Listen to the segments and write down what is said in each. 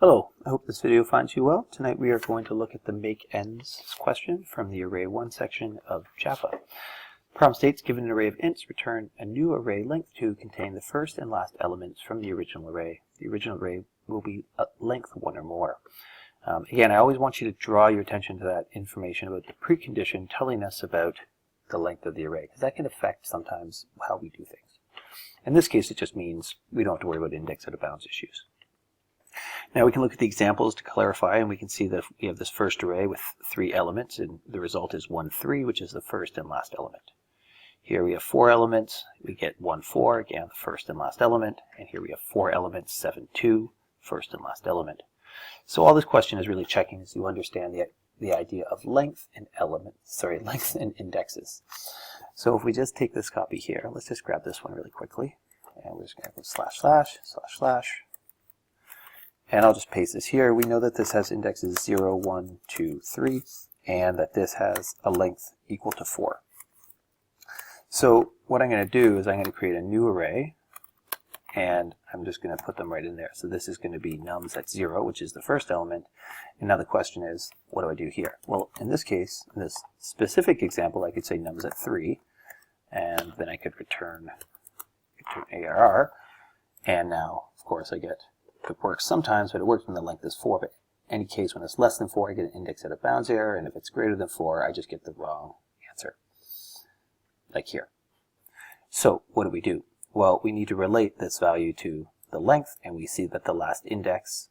Hello, I hope this video finds you well. Tonight we are going to look at the makesEnds question from the Array 1 section of Java. Problem states, given an array of ints, return a new array length 2 contain the first and last elements from the original array. The original array will be length 1 or more. Again, I always want you to draw your attention to that information about the precondition telling us about the length of the array, because that can affect sometimes how we do things. In this case, it just means we don't have to worry about index out of bounds issues. Now we can look at the examples to clarify, and we can see that we have this first array with 3 elements, and the result is 1, 3, which is the first and last element. Here we have 4 elements, we get 1, 4, again the first and last element, and here we have 4 elements, 7, 2, first and last element. So all this question is really checking is you understand the idea of length and length and indexes. So if we just take this copy here, let's just grab this one really quickly, and we're just going to go slash slash slash slash. And I'll just paste this here. We know that this has indexes 0, 1, 2, 3, and that this has a length equal to 4. So what I'm going to do is I'm going to create a new array, and I'm just going to put them right in there. So this is going to be nums at 0, which is the first element. And now the question is, what do I do here? Well, in this case, in this specific example, I could say nums at 3, and then I could return ARR. And now, of course, it works sometimes, but it works when the length is 4. But in any case, when it's less than 4, I get an index out of bounds error, and if it's greater than 4, I just get the wrong answer, like here. So what do? Well, we need to relate this value to the length, and we see that the last index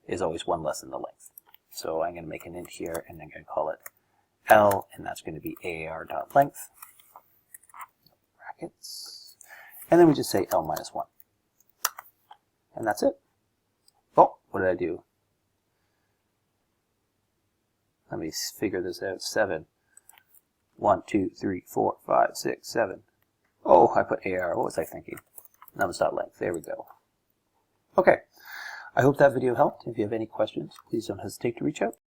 is always 1 less than the length. So I'm going to make an int here, and I'm going to call it L, and that's going to be AAR.length, brackets, and then we just say L minus 1. And that's it. Oh, what did I do? Let me figure this out. 7. 1, 2, 3, 4, 5, 6, 7. Oh, I put AR. What was I thinking? Nums.length. There we go. Okay. I hope that video helped. If you have any questions, please don't hesitate to reach out.